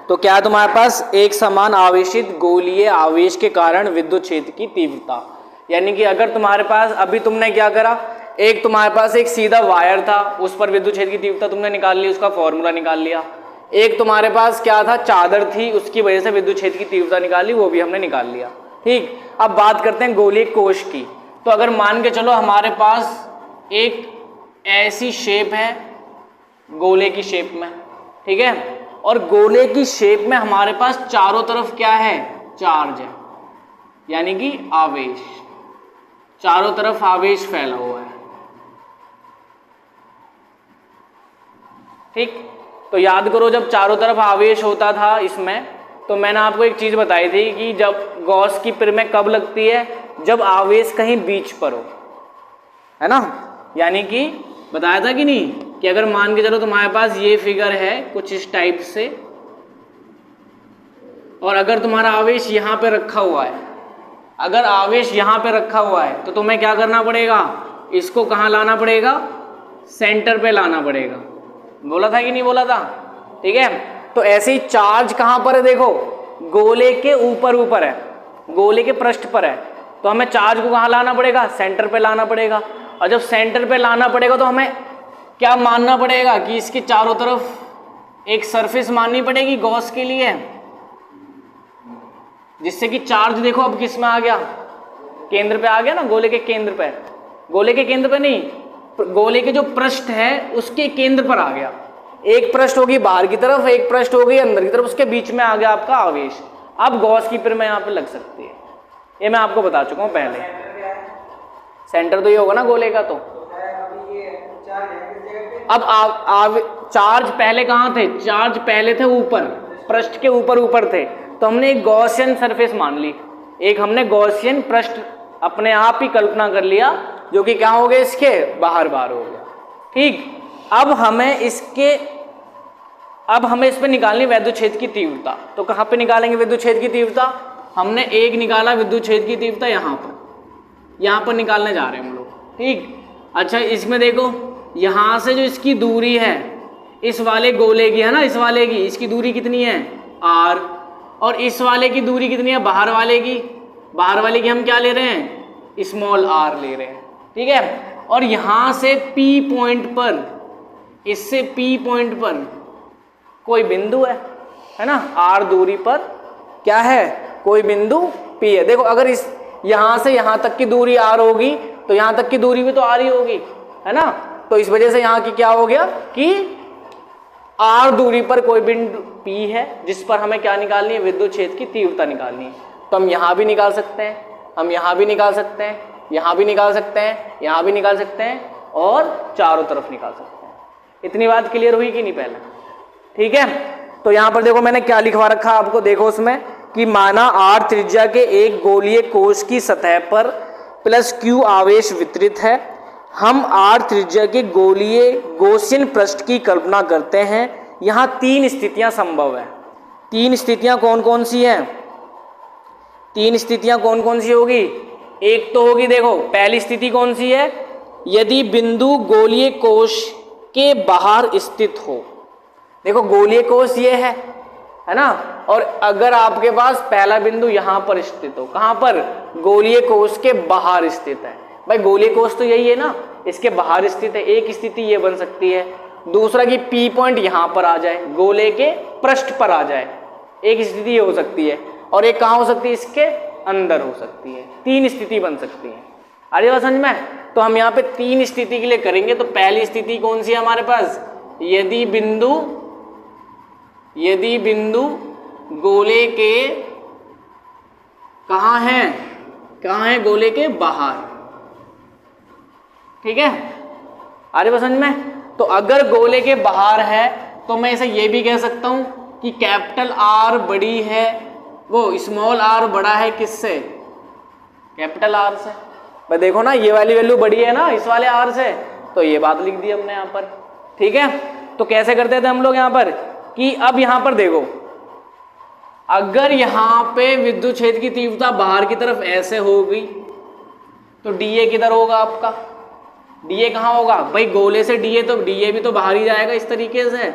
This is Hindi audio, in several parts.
तो क्या है तुम्हारे पास, एक समान आवेशित गोलीय आवेश के कारण विद्युत क्षेत्र की तीव्रता। यानी कि अगर तुम्हारे पास, अभी तुमने क्या करा, एक तुम्हारे पास एक सीधा वायर था, उस पर विद्युत क्षेत्र की तीव्रता तुमने निकाल ली, उसका फॉर्मूला निकाल लिया। एक तुम्हारे पास क्या था, चादर थी, उसकी वजह से विद्युत क्षेत्र की तीव्रता निकाली, वो भी हमने निकाल लिया। ठीक, अब बात करते हैं गोलीय कोश की। तो अगर मान के चलो हमारे पास एक ऐसी शेप है, गोले की शेप में, ठीक है, और गोले की शेप में हमारे पास चारों तरफ क्या है, चार्ज है, यानी कि आवेश, चारों तरफ आवेश फैला हुआ है। ठीक, तो याद करो जब चारों तरफ आवेश होता था इसमें, तो मैंने आपको एक चीज बताई थी कि जब गॉस की पिर कब लगती है, जब आवेश कहीं बीच पर हो, है ना। यानी कि बताया था कि नहीं, कि अगर मान के चलो तुम्हारे पास ये फिगर है कुछ इस टाइप से, और अगर तुम्हारा आवेश यहाँ पे रखा हुआ है, अगर आवेश यहाँ पे रखा हुआ है, तो तुम्हें क्या करना पड़ेगा, इसको कहाँ लाना पड़ेगा, सेंटर पे लाना पड़ेगा। बोला था कि नहीं बोला था, ठीक है। तो ऐसे ही चार्ज कहाँ पर है, देखो गोले के ऊपर है, गोले के पृष्ठ पर है, तो हमें चार्ज को कहाँ लाना पड़ेगा, सेंटर पे लाना पड़ेगा। और जब सेंटर पे लाना पड़ेगा तो हमें क्या मानना पड़ेगा कि इसके चारों तरफ एक सरफेस माननी पड़ेगी गॉस के लिए, जिससे कि चार्ज देखो अब किस में आ गया, केंद्र पे आ गया ना, गोले के केंद्र पे, गोले के केंद्र पे नहीं, गोले के जो पृष्ठ है उसके केंद्र पर आ गया। एक पृष्ठ होगी बाहर की तरफ, एक पृष्ठ होगी अंदर की तरफ, उसके बीच में आ गया आपका आवेश। अब गॉस की पिर में यहाँ पे लग सकती है, ये मैं आपको बता चुका हूँ पहले। सेंटर तो ये होगा ना गोले का। तो अब चार्ज पहले कहाँ थे, चार्ज पहले थे ऊपर, पृष्ठ के ऊपर थे, तो हमने एक गॉसियन सरफेस मान ली, एक हमने गॉसियन पृष्ठ अपने आप ही कल्पना कर लिया, जो कि क्या हो गया, इसके बाहर हो गया। ठीक, अब हमें इस पे निकालनी विद्युत क्षेत्र की तीव्रता। तो कहाँ पे निकालेंगे विद्युत क्षेत्र की तीव्रता, हमने एक निकाला विद्युत क्षेत्र की तीव्रता यहाँ पर निकालने जा रहे हैं हम लोग। ठीक, अच्छा इसमें देखो, यहाँ से जो इसकी दूरी है इस वाले गोले की, है ना, इस वाले की, इसकी दूरी कितनी है, r, और इस वाले की दूरी कितनी है, बाहर वाले की हम क्या ले रहे हैं, स्मॉल r ले रहे हैं। ठीक है, और यहाँ से P पॉइंट पर, इससे P पॉइंट पर कोई बिंदु है ना, r दूरी पर क्या है, कोई बिंदु P है। देखो अगर इस यहाँ से यहाँ तक की दूरी r होगी, तो यहाँ तक की दूरी भी तो r ही होगी, है ना। तो इस वजह से यहाँ की क्या हो गया कि r दूरी पर कोई बिंदु P है, जिस पर हमें क्या निकालनी है, विद्युत क्षेत्र की तीव्रता निकालनी है। तो हम यहाँ भी निकाल सकते हैं, हम यहाँ भी निकाल सकते हैं, यहाँ भी निकाल सकते हैं, यहाँ भी निकाल सकते हैं, और चारों तरफ निकाल सकते हैं। इतनी बात क्लियर हुई कि नहीं पहले, ठीक है। तो यहाँ पर देखो मैंने क्या लिखवा रखा आपको, देखो उसमें कि माना r त्रिज्या के एक गोलीय कोश की सतह पर +q आवेश वितरित है, हम r त्रिज्या के गोलीय गॉसियन पृष्ठ की कल्पना करते हैं। यहाँ 3 स्थितियां संभव है। 3 स्थितियां कौन कौन सी हैं, 3 स्थितियां कौन कौन सी होगी, एक तो होगी, देखो पहली स्थिति कौन सी है, यदि बिंदु गोलीय कोश के बाहर स्थित हो। देखो गोलीय कोश ये है ना, और अगर आपके पास पहला बिंदु यहाँ पर स्थित हो, कहाँ पर, गोलीय कोश के बाहर स्थित है। भाई गोलीय कोश तो यही है ना, इसके बाहर स्थित है, एक स्थिति ये बन सकती है। दूसरा कि P पॉइंट यहाँ पर आ जाए, गोले के पृष्ठ पर आ जाए, एक स्थिति ये हो सकती है, और एक कहाँ हो सकती है, इसके अंदर हो सकती है। 3 स्थिति बन सकती है। अरे बात समझ में। तो हम यहाँ पे 3 स्थिति के लिए करेंगे। तो पहली स्थिति कौन सी है हमारे पास, यदि बिंदु गोले के कहाँ है, गोले के बाहर। ठीक है, अरे बात समझ में। तो अगर गोले के बाहर है तो मैं इसे ये भी कह सकता हूं कि कैपिटल R बड़ी है, वो स्मॉल r बड़ा है किससे, कैपिटल R से। भाई देखो ना, ये वाली वैल्यू बड़ी है ना इस वाले R से, तो ये बात लिख दी हमने यहाँ पर। ठीक है, तो कैसे करते थे हम लोग यहाँ पर कि अब यहाँ पर देखो, अगर यहाँ पे विद्युत क्षेत्र की तीव्रता बाहर की तरफ ऐसे होगी, तो dA किधर होगा आपका, dA कहाँ होगा भाई, गोले से dA, तो dA भी तो बाहर ही जाएगा इस तरीके से,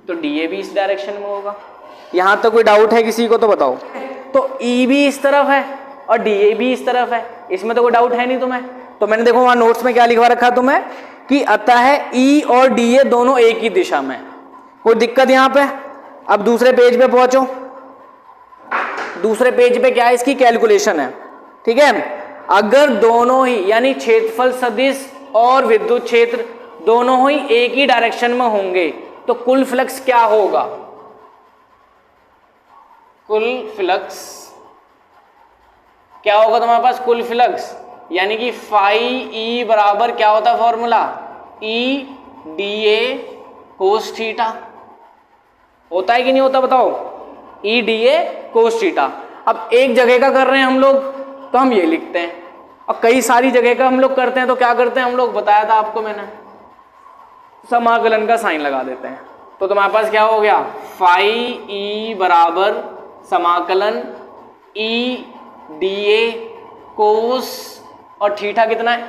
तो DA भी इस डायरेक्शन में होगा। यहाँ तक कोई डाउट है किसी को तो बताओ। तो E भी इस तरफ है और DA भी इस तरफ है, इसमें तो कोई डाउट है नहीं तुम्हें। तो मैंने देखो वहां नोट्स में क्या लिखवा रखा तुम्हें कि अतः E और DA दोनों एक ही दिशा में। कोई दिक्कत यहाँ पे? अब दूसरे पेज पे पहुंचो। दूसरे पेज पे क्या है, इसकी कैलकुलेशन है, ठीक है। अगर दोनों ही यानी क्षेत्रफल सदिश और विद्युत क्षेत्र दोनों ही एक ही डायरेक्शन में होंगे तो कुल फ्लक्स क्या होगा? कुल फ्लक्स क्या होगा तुम्हारे पास? कुल फ्लक्स यानी कि फाई E बराबर क्या होता है formula? E DA cos theta. होता है कि नहीं होता बताओ? E DA cos theta. अब एक जगह का कर रहे हैं हम लोग तो हम ये लिखते हैं, और कई सारी जगह का हम लोग करते हैं तो क्या करते हैं हम लोग, बताया था आपको मैंने, समाकलन का साइन लगा देते हैं। तो तुम्हारे पास क्या हो गया? फाई E बराबर समाकलन E DA कोस और थीटा कितना है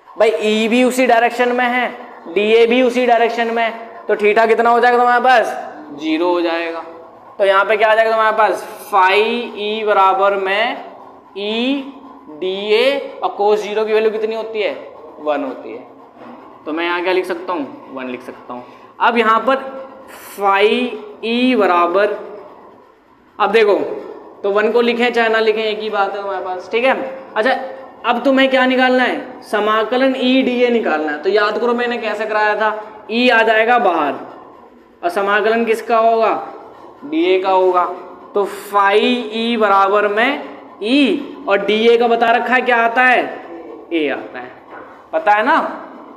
भाई? E भी उसी डायरेक्शन में है, DA भी उसी डायरेक्शन में है, तो थीटा कितना हो जाएगा तुम्हारे पास? 0 हो जाएगा। तो यहाँ पे क्या आ जाएगा तुम्हारे पास? फाई E बराबर में E DA और कोस 0 की वैल्यू कितनी होती है? 1 होती है। तो मैं यहाँ क्या लिख सकता हूँ? 1 लिख सकता हूँ। अब यहाँ पर फाई E बराबर, अब देखो तो 1 को लिखें चाहे ना लिखें एक ही बात है तुम्हारे पास, ठीक है। अच्छा अब तुम्हें क्या निकालना है? समाकलन E DA निकालना है। तो याद करो मैंने कैसे कराया था, E आ जाएगा बाहर और समाकलन किसका होगा? DA का होगा। तो फाई E बराबर में E और DA का बता रखा है क्या आता है? A आता है। पता है ना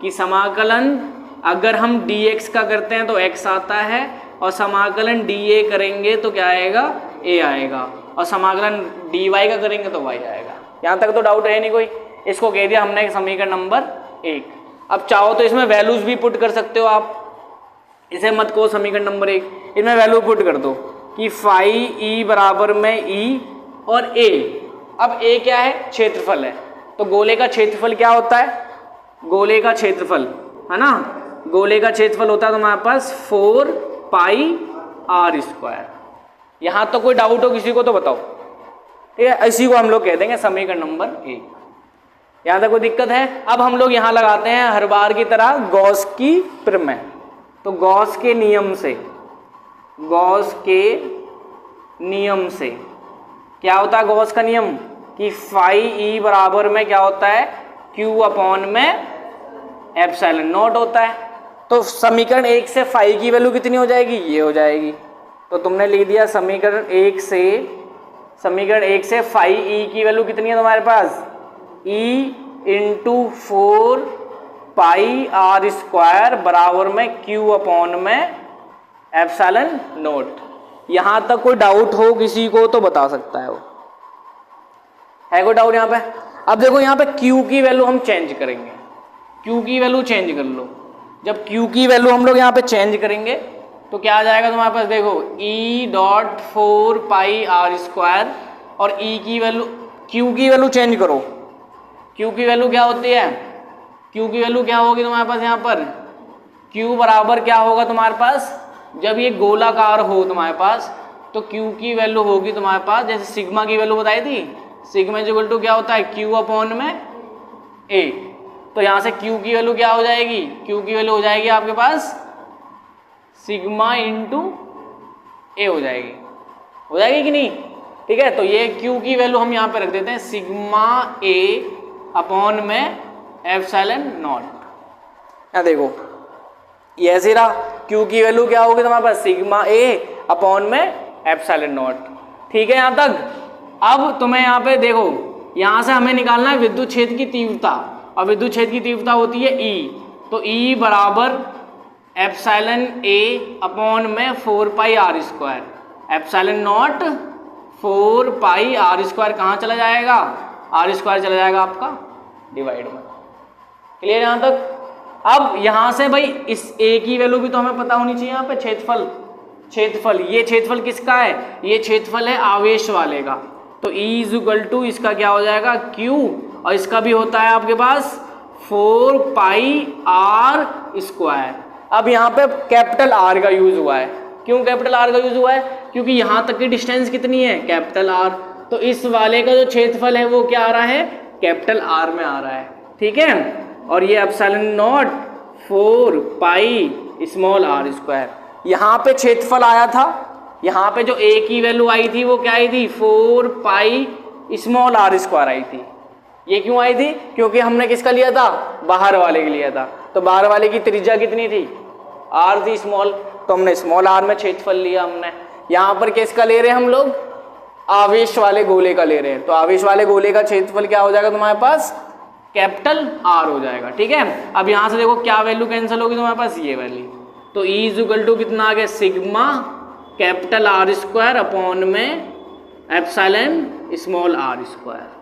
कि समाकलन अगर हम dx का करते हैं तो x आता है और समाकलन dA करेंगे तो क्या आएगा? A आएगा, और समाकलन dy का करेंगे तो y आएगा। यहाँ तक तो डाउट है नहीं कोई। इसको कह दिया हमने समीकरण नंबर 1। अब चाहो तो इसमें वैल्यूज भी पुट कर सकते हो आप, इसे मत कहो समीकरण नंबर 1, इसमें वैल्यू पुट कर दो कि फाई E बराबर में E और A। अब A क्या है? क्षेत्रफल है। तो गोले का क्षेत्रफल क्या होता है? गोले का क्षेत्रफल है ना, गोले का क्षेत्रफल होता है तुम्हारे पास 4 पाई r²। यहाँ तो कोई डाउट हो किसी को तो बताओ, ठीक है। इसी को हम लोग कह देंगे समीकरण नंबर 1। यहाँ तक कोई दिक्कत है? अब हम लोग यहाँ लगाते हैं हर बार की तरह गॉस की प्रमेय। तो गॉस के नियम से, गॉस के नियम से क्या होता है? गॉस का नियम कि फाई E बराबर में क्या होता है? Q अपॉन में एप्सिलॉन नॉट होता है। तो समीकरण 1 से फाई की वैल्यू कितनी हो जाएगी? ये हो जाएगी। तो तुमने लिख दिया समीकरण 1 से फाई E की वैल्यू कितनी है तुम्हारे पास? E इंटू 4 पाई r² बराबर में Q अपॉन में एप्सिलॉन नॉट। यहाँ तक कोई डाउट हो किसी को तो बता सकता है वो। है कोई डाउट यहाँ पे? अब देखो यहाँ पे Q की वैल्यू हम चेंज करेंगे। Q की वैल्यू चेंज कर लो। जब Q की वैल्यू हम लोग यहाँ पे चेंज करेंगे तो क्या आ जाएगा तुम्हारे पास? देखो E डॉट 4 पाई r² और E की वैल्यू, Q की वैल्यू चेंज करो। Q की वैल्यू क्या होती है? Q की वैल्यू क्या होगी तुम्हारे पास यहाँ पर? Q बराबर क्या होगा तुम्हारे पास? जब ये गोलाकार हो तुम्हारे पास तो Q की वैल्यू होगी तुम्हारे पास, जैसे सिग्मा की वैल्यू बताई थी, सिग्मा इक्वल टू क्या होता है? Q अपॉन में A। तो यहाँ से Q की वैल्यू क्या हो जाएगी? Q की वैल्यू हो जाएगी आपके पास सिग्मा इंटू A हो जाएगी। हो जाएगी कि नहीं? ठीक है। तो ये Q की वैल्यू हम यहाँ पे रख देते हैं सिग्मा A अपॉन में एप्सिलॉन नॉट। यहाँ देखो ये ऐसे रहा, Q की वैल्यू क्या होगी तुम्हारे पास? सिग्मा A अपॉन में एप्सिलॉन नॉट। ठीक है यहाँ तक। अब तुम्हें यहाँ पे देखो, यहाँ से हमें निकालना है विद्युत क्षेत्र की तीव्रता, और विद्युत क्षेत्र की तीव्रता होती है E। तो E बराबर एप्सिलॉन A अपॉन में 4 पाई r²। एप्सिलॉन नॉट 4 पाई r² कहाँ चला जाएगा? r² चला जाएगा आपका डिवाइड में। क्लियर यहाँ तक? अब यहाँ से भाई इस A की वैल्यू भी तो हमें पता होनी चाहिए। यहाँ पे क्षेत्रफल, ये क्षेत्रफल किसका है? ये क्षेत्रफल है आवेश वाले का। तो E इज इक्वल टू इसका क्या हो जाएगा? Q, और इसका भी होता है आपके पास 4 पाई r²। अब यहाँ पे कैपिटल आर का यूज हुआ है। क्यों कैपिटल आर का यूज हुआ है? क्योंकि यहाँ तक की डिस्टेंस कितनी है? Capital R. तो इस वाले का जो क्षेत्रफल है वो क्या आ रहा है? कैपिटल आर में आ रहा है। ठीक है, और ये epsilon naught 4 pi small are square. यहाँ पे क्षेत्रफल आया था, यहाँ पे जो ए की वैल्यू आई थी वो क्या आई थी? 4 पाई स्मॉल आर स्क्वायर आई थी। ये क्यों आई थी? क्योंकि हमने किसका लिया था? बाहर वाले के लिया था। तो बाहर वाले की त्रिज्या कितनी थी? आर थी स्मॉल, तो हमने स्मॉल आर में क्षेत्रफल लिया हमने। यहाँ पर किसका ले रहे हैं हम लोग? आवेश वाले गोले का ले रहे हैं। तो आवेश वाले गोले का क्षेत्रफल क्या हो जाएगा तुम्हारे पास? कैपिटल आर हो जाएगा। ठीक है, अब यहाँ से देखो क्या वैल्यू कैंसिल होगी तुम्हारे पास? ये वैल्यू। तो E इज इक्वल टू कितना आ गया? Sigma capital R square upon में एप्सिलॉन स्मॉल आर स्क्वायर।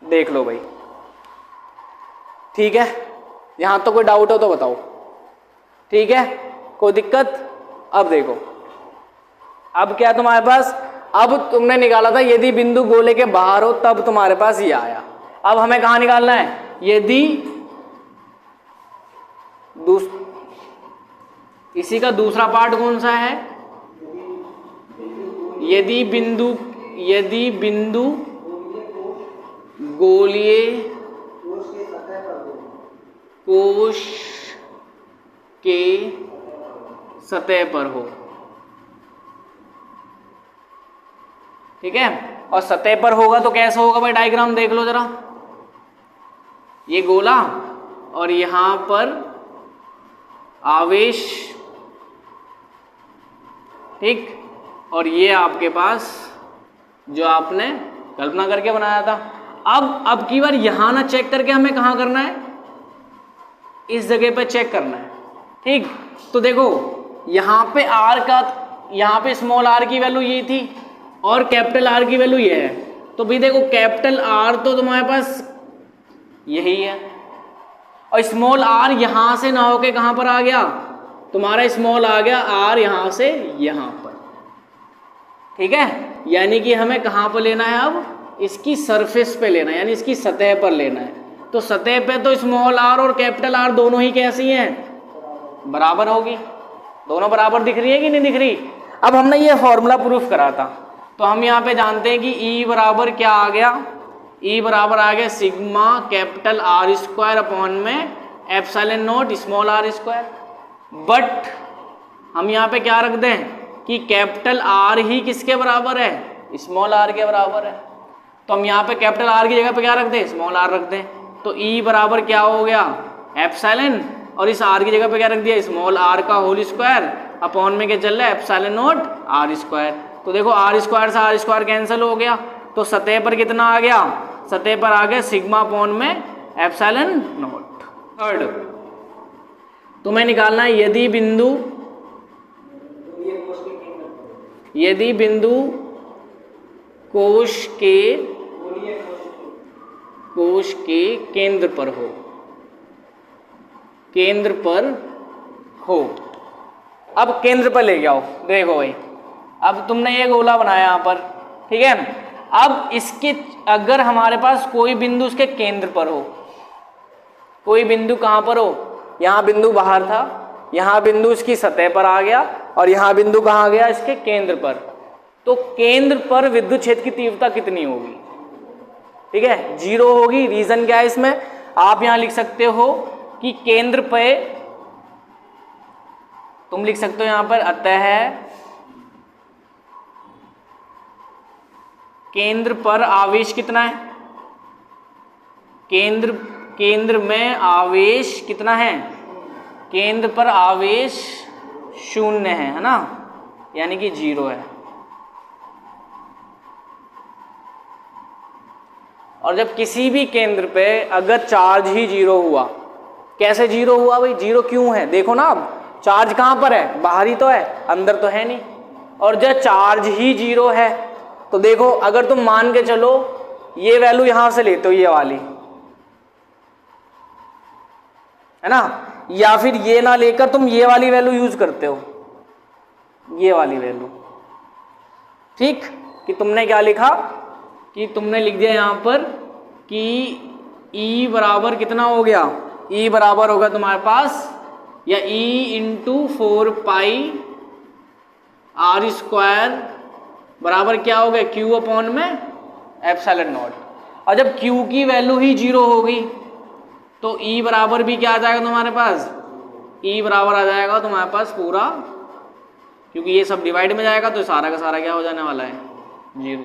देख लो भाई, ठीक है, यहां तो कोई डाउट हो तो बताओ। ठीक है, कोई दिक्कत? अब देखो, अब क्या तुम्हारे पास? अब तुमने निकाला था यदि बिंदु गोले के बाहर हो, तब तुम्हारे पास ये आया। अब हमें कहां निकालना है? यदि इसी का दूसरा पार्ट कौन सा है? यदि बिंदु गोलीय कोश के सतह पर हो। ठीक है, और सतह पर होगा तो कैसा होगा भाई? डायग्राम देख लो जरा। ये गोला और यहां पर आवेश, ठीक, और ये आपके पास जो आपने कल्पना करके बनाया था। अब की बार यहां ना चेक करके हमें कहां करना है? इस जगह पे चेक करना है। ठीक, तो देखो यहां पे आर का, यहां पे स्मॉल आर की वैल्यू ये थी और कैपिटल आर की वैल्यू ये है। तो भाई देखो कैपिटल आर तो तुम्हारे पास यही है, और स्मॉल आर यहां से ना होके कहां पर आ गया? तुम्हारा स्मॉल आ गया आर यहां से यहां पर। ठीक है, यानी कि हमें कहां पर लेना है? अब इसकी सरफेस पे लेना है, यानी इसकी सतह पर लेना है। तो सतह पे तो स्मॉल आर और कैपिटल आर दोनों ही कैसी हैं? बराबर होगी। दोनों बराबर दिख रही है कि नहीं दिख रही? अब हमने ये फॉर्मूला प्रूफ करा था, तो हम यहाँ पे जानते हैं कि E बराबर क्या आ गया? E बराबर आ गया sigma capital R square upon में epsilon naught small are square. But हम यहाँ पे क्या रख दें कि कैपिटल आर ही किसके बराबर है? स्मॉल आर के बराबर है। तो हम यहाँ पे कैपिटल आर की जगह पे क्या रख दें? स्मॉल आर रख दें। तो E बराबर क्या हो गया? एप्सिलॉन, और इस आर की जगह पे क्या रख दिया? स्मॉल आर का होल स्क्वायर अपॉन में क्या चल रहा है? Epsilon naught r square. तो देखो आर स्क्वायर से आर स्क्वायर कैंसिल हो गया, तो सतह पर कितना आ गया? सतह पर आ गया सिग्मा अपॉन में एप्सिलॉन नॉट। थर्ड, तुम्हें निकालना है यदि बिंदु कोश के केंद्र पर हो। अब केंद्र पर ले जाओ। देखो भाई, अब तुमने ये गोला बनाया यहाँ पर, ठीक है। अब इसके अगर हमारे पास कोई बिंदु उसके केंद्र पर हो, कोई बिंदु कहाँ पर हो? यहाँ बिंदु बाहर था, यहाँ बिंदु इसकी सतह पर आ गया, और यहाँ बिंदु कहाँ गया? इसके केंद्र पर। तो केंद्र पर विद्युत क्षेत्र की तीव्रता कितनी होगी? ठीक है, 0 होगी। रीजन क्या है इसमें? आप यहां लिख सकते हो कि केंद्र पे, तुम लिख सकते हो यहां पर अतः केंद्र पर आवेश कितना है? केंद्र में आवेश कितना है? केंद्र पर आवेश 0 है ना, यानी कि 0 है। और जब किसी भी केंद्र पे अगर चार्ज ही 0 हुआ, कैसे 0 हुआ भाई? 0 क्यों है? देखो ना, अब चार्ज कहाँ पर है? बाहर ही तो है, अंदर तो है नहीं। और जब चार्ज ही 0 है तो देखो, अगर तुम मान के चलो ये वैल्यू यहां से लेते हो, ये वाली, है ना, या फिर ये ना लेकर तुम ये वाली वैल्यू यूज करते हो, ये वाली वैल्यू, ठीक, कि तुमने क्या लिखा कि तुमने लिख दिया यहां पर कि E बराबर कितना हो गया? E बराबर होगा तुम्हारे पास या E इंटू 4 पाई r² बराबर क्या हो गया Q अपॉन में एप्सिलॉन नॉट। और जब Q की वैल्यू ही 0 होगी तो E बराबर भी क्या आ जाएगा तुम्हारे पास, E बराबर आ जाएगा तुम्हारे पास पूरा, क्योंकि ये सब डिवाइड में जाएगा तो सारा का सारा क्या हो जाने वाला है 0।